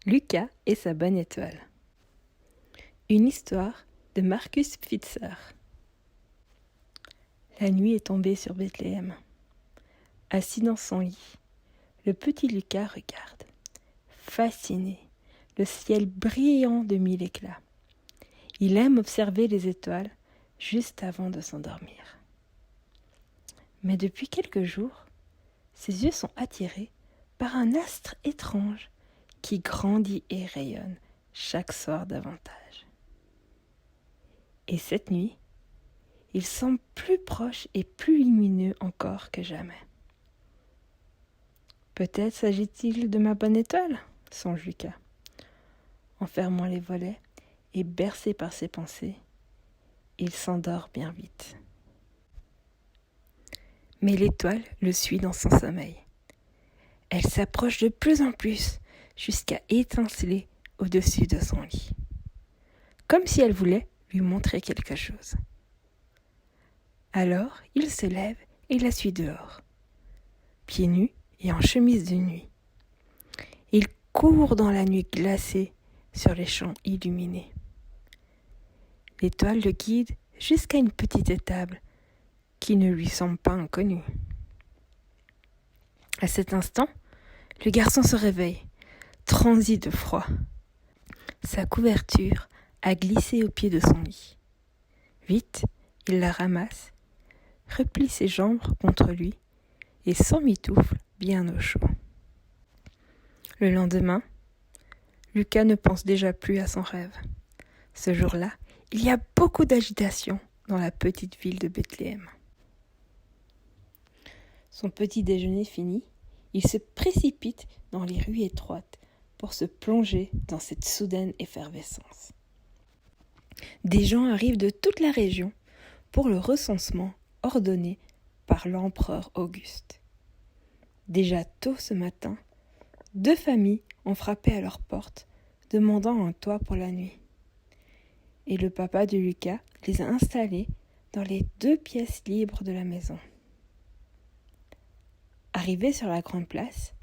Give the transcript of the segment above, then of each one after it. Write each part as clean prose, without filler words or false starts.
Lucas et sa bonne étoile. Une histoire de Marcus Pfister. La nuit est tombée sur Bethléem. Assis dans son lit, le petit Lucas regarde, fasciné, le ciel brillant de mille éclats. Il aime observer les étoiles juste avant de s'endormir. Mais depuis quelques jours, ses yeux sont attirés par un astre étrange qui grandit et rayonne chaque soir davantage. Et cette nuit, il semble plus proche et plus lumineux encore que jamais. Peut-être s'agit-il de ma bonne étoile, songe Lucas. En fermant les volets et bercé par ses pensées, il s'endort bien vite. Mais l'étoile le suit dans son sommeil. Elle s'approche de plus en plus jusqu'à étinceler au-dessus de son lit, comme si elle voulait lui montrer quelque chose. Alors, il se lève et la suit dehors, pieds nus et en chemise de nuit. Il court dans la nuit glacée sur les champs illuminés. L'étoile le guide jusqu'à une petite étable qui ne lui semble pas inconnue. À cet instant, le garçon se réveille, transi de froid. Sa couverture a glissé au pied de son lit. Vite, il la ramasse, replie ses jambes contre lui et s'emmitoufle bien au chaud. Le lendemain, Lucas ne pense déjà plus à son rêve. Ce jour-là, il y a beaucoup d'agitation dans la petite ville de Bethléem. Son petit déjeuner fini, il se précipite dans les rues étroites pour se plonger dans cette soudaine effervescence. Des gens arrivent de toute la région pour le recensement ordonné par l'empereur Auguste. Déjà tôt ce matin, 2 familles ont frappé à leur porte, demandant un toit pour la nuit. Et le papa de Lucas les a installés dans les 2 pièces libres de la maison. Arrivé sur la grande place,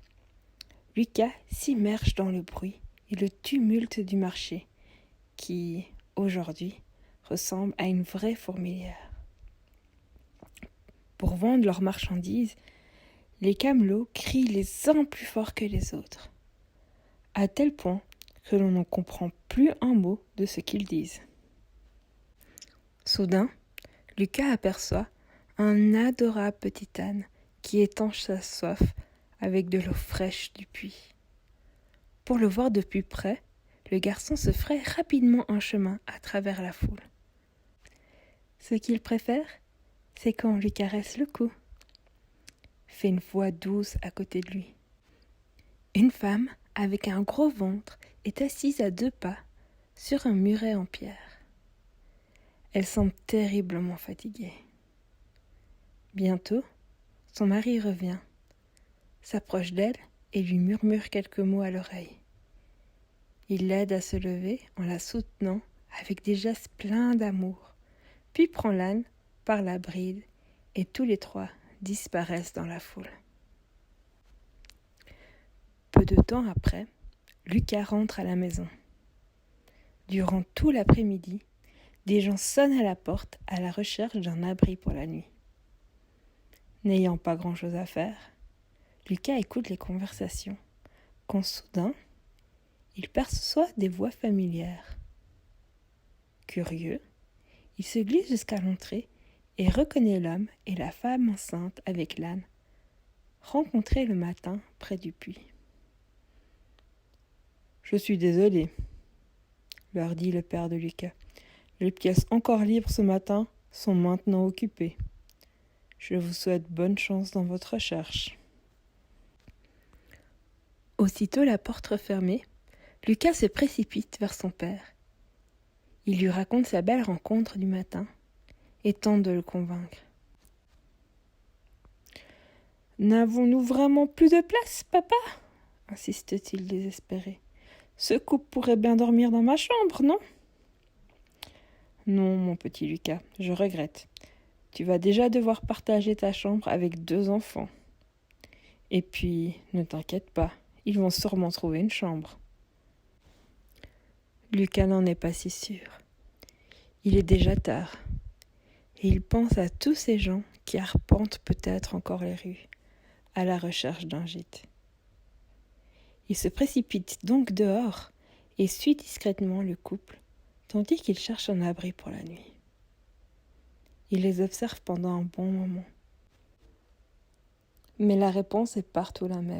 Lucas s'immerge dans le bruit et le tumulte du marché, qui, aujourd'hui, ressemble à une vraie fourmilière. Pour vendre leurs marchandises, les camelots crient les uns plus fort que les autres, à tel point que l'on n'en comprend plus un mot de ce qu'ils disent. Soudain, Lucas aperçoit un adorable petit âne qui étanche sa soif avec de l'eau fraîche du puits. Pour le voir de plus près, le garçon se fraye rapidement un chemin à travers la foule. Ce qu'il préfère, c'est quand on lui caresse le cou, fait une voix douce à côté de lui. Une femme avec un gros ventre est assise à 2 pas sur un muret en pierre. Elle semble terriblement fatiguée. Bientôt, son mari revient, s'approche d'elle et lui murmure quelques mots à l'oreille. Il l'aide à se lever en la soutenant avec des gestes pleins d'amour, puis prend l'âne par la bride et tous les 3 disparaissent dans la foule. Peu de temps après, Lucas rentre à la maison. Durant tout l'après-midi, des gens sonnent à la porte à la recherche d'un abri pour la nuit. N'ayant pas grand-chose à faire, Lucas écoute les conversations, quand soudain, il perçoit des voix familières. Curieux, il se glisse jusqu'à l'entrée et reconnaît l'homme et la femme enceinte avec l'âne, rencontrés le matin près du puits. « Je suis désolé, » leur dit le père de Lucas. « Les pièces encore libres ce matin sont maintenant occupées. Je vous souhaite bonne chance dans votre recherche. » Aussitôt la porte refermée, Lucas se précipite vers son père. Il lui raconte sa belle rencontre du matin et tente de le convaincre. « N'avons-nous vraiment plus de place, papa ?» insiste-t-il désespéré. « Ce couple pourrait bien dormir dans ma chambre, non ?»« Non, mon petit Lucas, je regrette. Tu vas déjà devoir partager ta chambre avec 2 enfants. Et puis, ne t'inquiète pas, ils vont sûrement trouver une chambre. » Lucas n'en est pas si sûr. Il est déjà tard, et il pense à tous ces gens qui arpentent peut-être encore les rues, à la recherche d'un gîte. Il se précipite donc dehors et suit discrètement le couple, tandis qu'il cherche un abri pour la nuit. Il les observe pendant un bon moment. Mais la réponse est partout la même.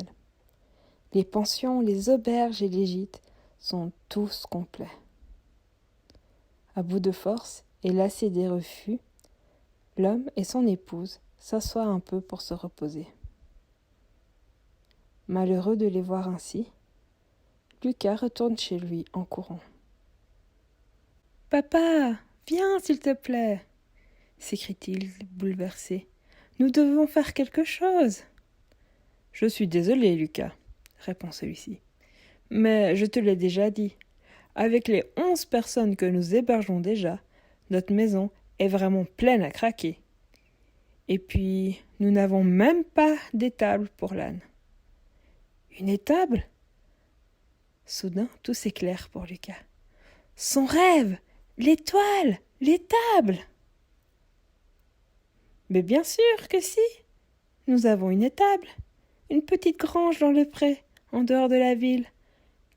Les pensions, les auberges et les gîtes sont tous complets. À bout de force et lassé des refus, l'homme et son épouse s'assoient un peu pour se reposer. Malheureux de les voir ainsi, Lucas retourne chez lui en courant. « Papa, viens s'il te plaît !» s'écrie-t-il bouleversé. « Nous devons faire quelque chose !»« Je suis désolé, Lucas, » répond celui-ci. « Mais je te l'ai déjà dit. Avec les 11 personnes que nous hébergeons déjà, notre maison est vraiment pleine à craquer. Et puis, nous n'avons même pas d'étable pour l'âne. » « Une étable ?» Soudain, tout s'éclaire pour Lucas. « Son rêve ! L'étoile ! L'étable !» « Mais bien sûr que si ! Nous avons une étable, une petite grange dans le pré, en dehors de la ville, »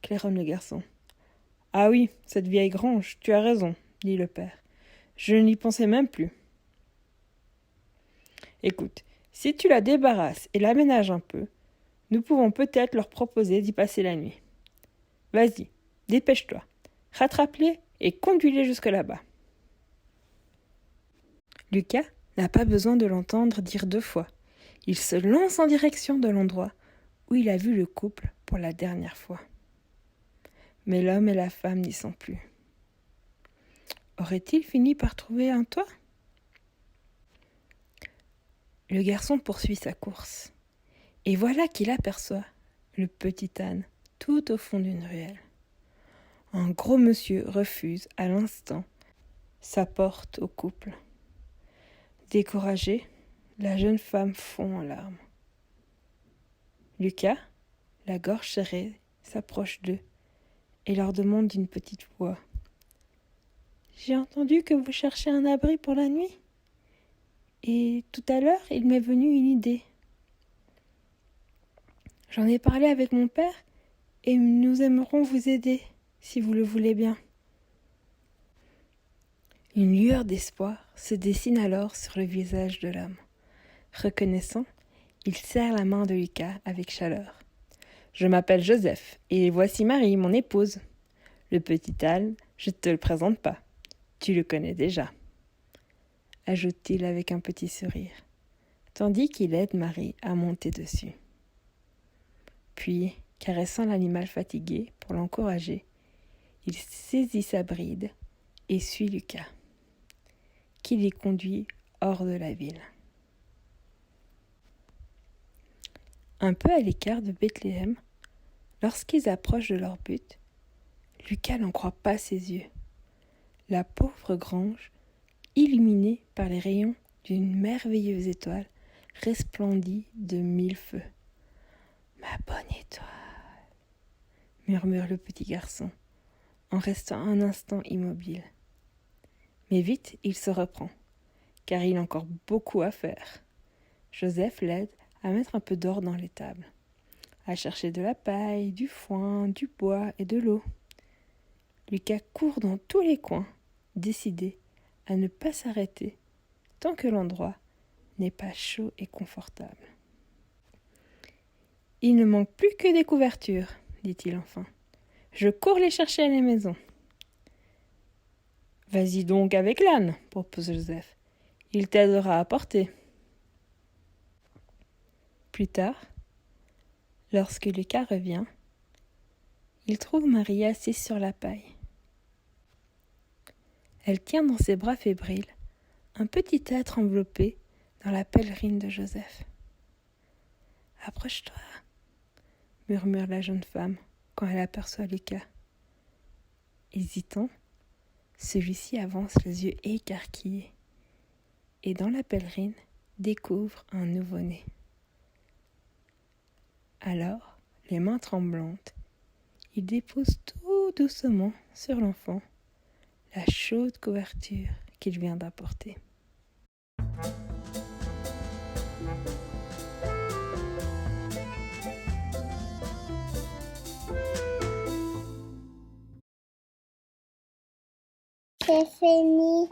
claironne le garçon. « Ah oui, cette vieille grange, tu as raison, » dit le père. « Je n'y pensais même plus. » « Écoute, si tu la débarrasses et l'aménages un peu, nous pouvons peut-être leur proposer d'y passer la nuit. Vas-y, dépêche-toi, rattrape-les et conduis-les jusque là-bas. » Lucas n'a pas besoin de l'entendre dire 2 fois. Il se lance en direction de l'endroit où il a vu le couple pour la dernière fois. Mais l'homme et la femme n'y sont plus. Aurait-il fini par trouver un toit ? Le garçon poursuit sa course. Et voilà qu'il aperçoit le petit âne tout au fond d'une ruelle. Un gros monsieur refuse à l'instant sa porte au couple. Découragée, la jeune femme fond en larmes. Lucas, la gorge serrée, s'approche d'eux et leur demande d'une petite voix. « J'ai entendu que vous cherchez un abri pour la nuit. Et tout à l'heure, il m'est venu une idée. J'en ai parlé avec mon père et nous aimerons vous aider, si vous le voulez bien. » Une lueur d'espoir se dessine alors sur le visage de l'homme. Reconnaissant, il serre la main de Lucas avec chaleur. « Je m'appelle Joseph et voici Marie, mon épouse. Le petit âne, je ne te le présente pas. Tu le connais déjà. » ajoute-t-il avec un petit sourire, tandis qu'il aide Marie à monter dessus. Puis, caressant l'animal fatigué pour l'encourager, il saisit sa bride et suit Lucas, qui les conduit hors de la ville. Un peu à l'écart de Bethléem, lorsqu'ils approchent de leur but, Lucas n'en croit pas ses yeux. La pauvre grange, illuminée par les rayons d'une merveilleuse étoile, resplendit de 1000 feux. « Ma bonne étoile !» murmure le petit garçon, en restant un instant immobile. Mais vite, il se reprend, car il a encore beaucoup à faire. Joseph l'aide à mettre un peu d'or dans l'étable, à chercher de la paille, du foin, du bois et de l'eau. Lucas court dans tous les coins, décidé à ne pas s'arrêter tant que l'endroit n'est pas chaud et confortable. « Il ne manque plus que des couvertures, » dit-il enfin. « Je cours les chercher à la maison. »« Vas-y donc avec l'âne, » propose Joseph. « Il t'aidera à porter. » Plus tard, lorsque Lucas revient, il trouve Marie assise sur la paille. Elle tient dans ses bras fébriles un petit être enveloppé dans la pèlerine de Joseph. « Approche-toi » murmure la jeune femme quand elle aperçoit Lucas. Hésitant, celui-ci avance les yeux écarquillés et dans la pèlerine découvre un nouveau-né. Alors, les mains tremblantes, il dépose tout doucement sur l'enfant la chaude couverture qu'il vient d'apporter. C'est fini.